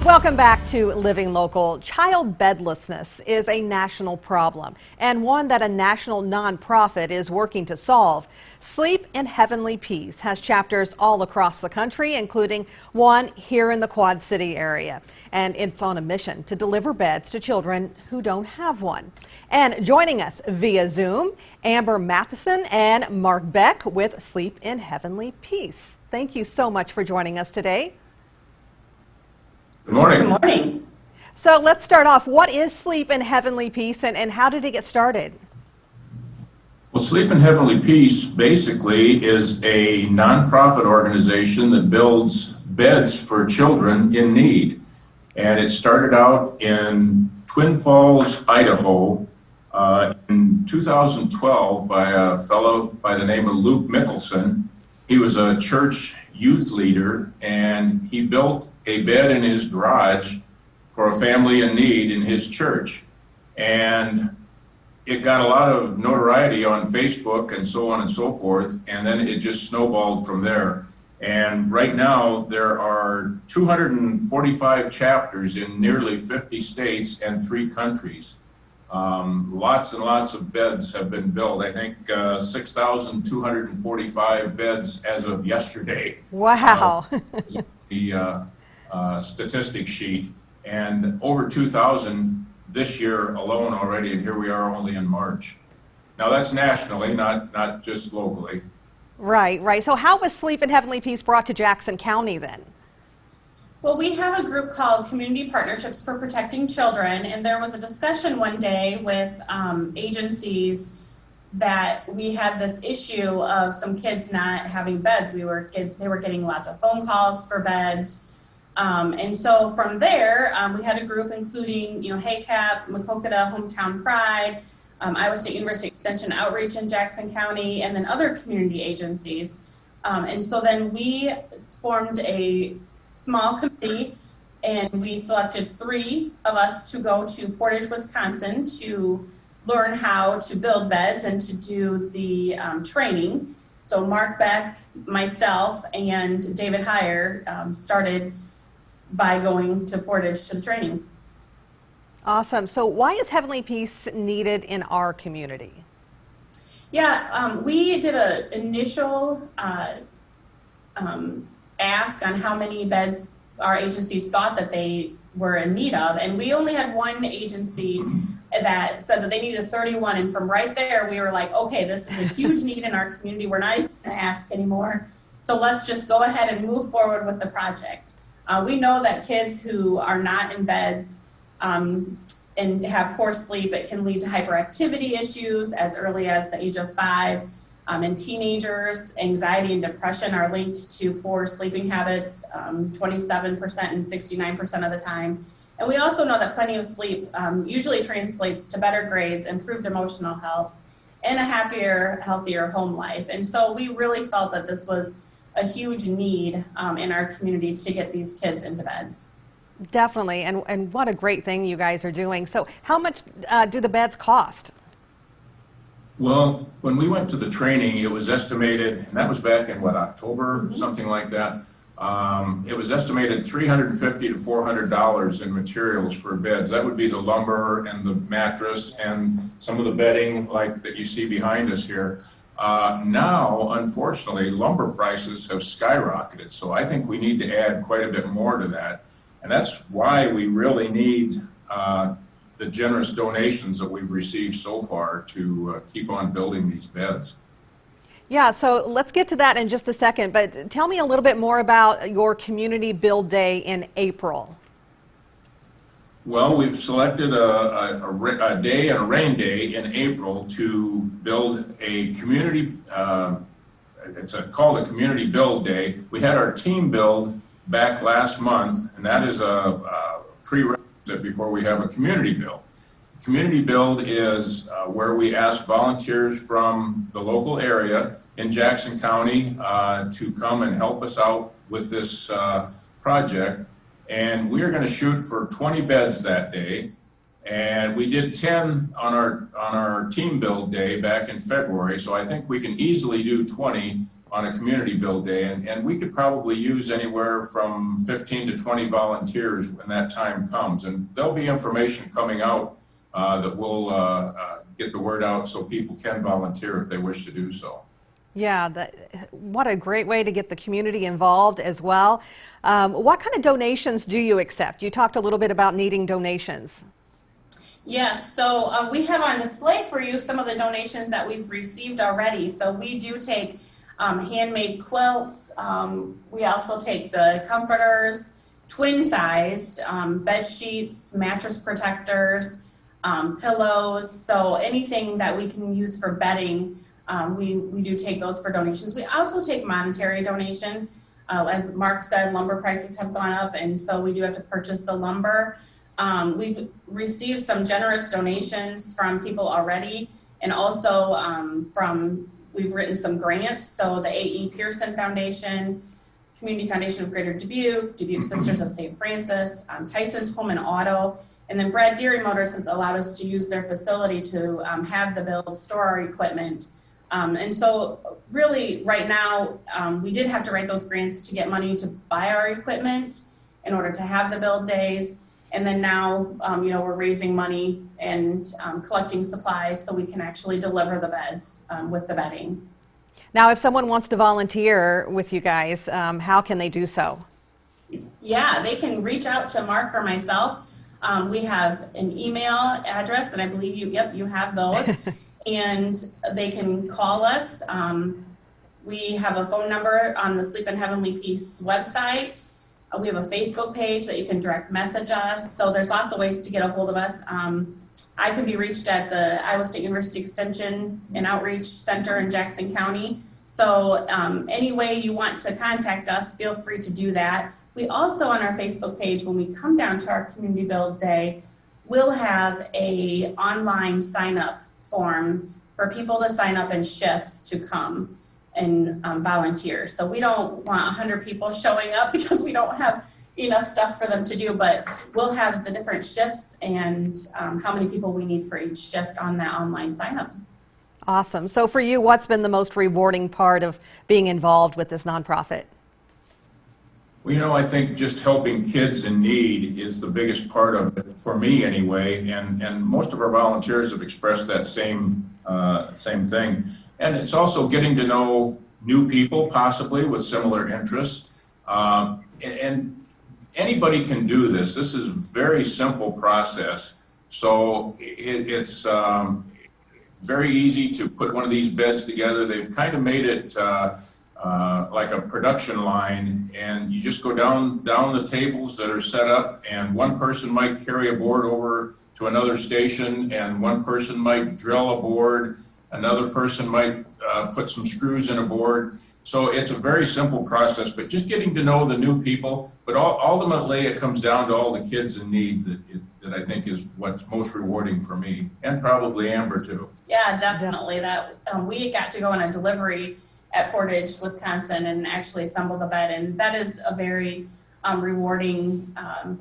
Welcome back to Living Local. Child bedlessness is a national problem and one that a national nonprofit is working to solve. Sleep in Heavenly Peace has chapters all across the country, including one here in the Quad City area. And it's on a mission to deliver beds to children who don't have one. And joining us via Zoom, Amber Matheson and Mark Beck with Sleep in Heavenly Peace. Thank you so much for joining us today. Good morning. Good morning. So let's start off. What is Sleep in Heavenly Peace and how did it get started? Well, Sleep in Heavenly Peace basically is a nonprofit organization that builds beds for children in need. And it started out in Twin Falls, Idaho in 2012 by a fellow by the name of Luke Mickelson. He was a church youth leader, and he built a bed in his garage for a family in need in his church. And it got a lot of notoriety on Facebook and so on and so forth, and then it just snowballed from there. And right now there are 245 chapters in nearly 50 states and 3 countries. Lots and lots of beds have been built. I think 6,245 beds as of yesterday. Wow. The statistic sheet, and over 2,000 this year alone already, and here we are only in March. Now that's nationally, not just locally. Right. So how was Sleep in Heavenly Peace brought to Jackson County then? Well, we have a group called Community Partnerships for Protecting Children, and there was a discussion one day with agencies that we had this issue of some kids not having beds. They were getting lots of phone calls for beds. And so from there, we had a group including, HACAP, Macokota, Hometown Pride, Iowa State University Extension Outreach in Jackson County, and then other community agencies. And so then we formed a small committee, and we selected 3 of us to go to Portage, Wisconsin to learn how to build beds and to do the training. So Mark Beck, myself, and David Heyer started by going to Portage to the training. Awesome. So why is Heavenly Peace needed in our community? Yeah, we did an initial ask on how many beds our agencies thought that they were in need of, and we only had one agency that said that they needed 31, and from right there we were like, okay, this is a huge need in our community. We're not even going to ask anymore, so let's just go ahead and move forward with the project. We know that kids who are not in beds and have poor sleep, it can lead to hyperactivity issues as early as the age of 5. In teenagers, anxiety and depression are linked to poor sleeping habits, 27% and 69% of the time. And we also know that plenty of sleep usually translates to better grades, improved emotional health, and a happier, healthier home life. And so we really felt that this was a huge need in our community to get these kids into beds. Definitely, and what a great thing you guys are doing. So how much do the beds cost? Well, when we went to the training, it was estimated, and that was back in October, something like that. It was estimated $350 to $400 in materials for beds. That would be the lumber and the mattress and some of the bedding like that you see behind us here. Now, unfortunately, lumber prices have skyrocketed, so I think we need to add quite a bit more to that. And that's why we really need the generous donations that we've received so far to keep on building these beds. Yeah, so let's get to that in just a second, but tell me a little bit more about your Community Build Day in April. Well, we've selected a day and a rain day in April to build a community, called a Community Build Day. We had our team build back last month, and that is a prerequisite before we have a community build. Community build is where we ask volunteers from the local area in Jackson County to come and help us out with this project. And we are going to shoot for 20 beds that day. And we did 10 on our team build day back in February. So I think we can easily do 20 on a community build day, and we could probably use anywhere from 15 to 20 volunteers when that time comes. And there'll be information coming out that will get the word out so people can volunteer if they wish to do so. Yeah, what a great way to get the community involved as well. What kind of donations do you accept? You talked a little bit about needing donations. Yes, so we have on display for you some of the donations that we've received already. So we do take handmade quilts. We also take the comforters, twin-sized bed sheets, mattress protectors, pillows. So anything that we can use for bedding, we do take those for donations. We also take monetary donation. As Mark said, lumber prices have gone up, and so we do have to purchase the lumber. We've received some generous donations from people already, and also we've written some grants. So the A.E. Pearson Foundation, Community Foundation of Greater Dubuque, Dubuque Sisters of St. Francis, Tyson's Home and Auto, and then Brad Dairy Motors has allowed us to use their facility to have the build, store our equipment. And so really right now, we did have to write those grants to get money to buy our equipment in order to have the build days. And then now, we're raising money and collecting supplies so we can actually deliver the beds with the bedding. Now, if someone wants to volunteer with you guys, how can they do so? Yeah, they can reach out to Mark or myself. We have an email address, and I believe you have those. And they can call us. We have a phone number on the Sleep in Heavenly Peace website. We have a Facebook page that you can direct message us. So there's lots of ways to get a hold of us. I can be reached at the Iowa State University Extension and Outreach Center in Jackson County. So any way you want to contact us, feel free to do that. We also, on our Facebook page, when we come down to our community build day, we'll have a online sign-up form for people to sign up in shifts to come and volunteer. So we don't want 100 people showing up because we don't have enough stuff for them to do, but we'll have the different shifts and how many people we need for each shift on that online sign up. Awesome. So for you, what's been the most rewarding part of being involved with this nonprofit? Well, I think just helping kids in need is the biggest part of it, for me anyway, and most of our volunteers have expressed that same thing. And it's also getting to know new people, possibly with similar interests. And anybody can do this. This is a very simple process. So it's very easy to put one of these beds together. They've kind of made it like a production line, and you just go down the tables that are set up, and one person might carry a board over to another station, and one person might drill a board, another person might put some screws in a board. So it's a very simple process, but just getting to know the new people. But ultimately, it comes down to all the kids in need that I think is what's most rewarding for me, and probably Amber too. Yeah, definitely. That we got to go on a delivery at Portage, Wisconsin, and actually assemble the bed, and that is a very rewarding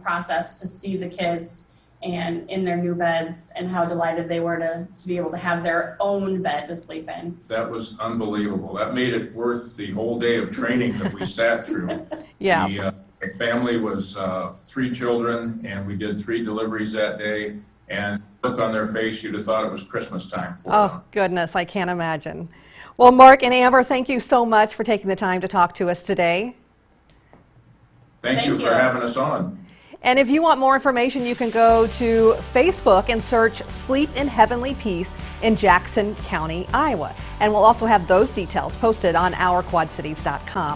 process to see the kids and in their new beds and how delighted they were to be able to have their own bed to sleep in. That was unbelievable. That made it worth the whole day of training that we sat through. Yeah. The family was 3 children, and we did 3 deliveries that day, and look on their face, you'd have thought it was Christmas time for them. Oh, goodness, I can't imagine. Well, Mark and Amber, thank you so much for taking the time to talk to us today. Thank you for having us on. And if you want more information, you can go to Facebook and search Sleep in Heavenly Peace in Jackson County, Iowa. And we'll also have those details posted on ourquadcities.com.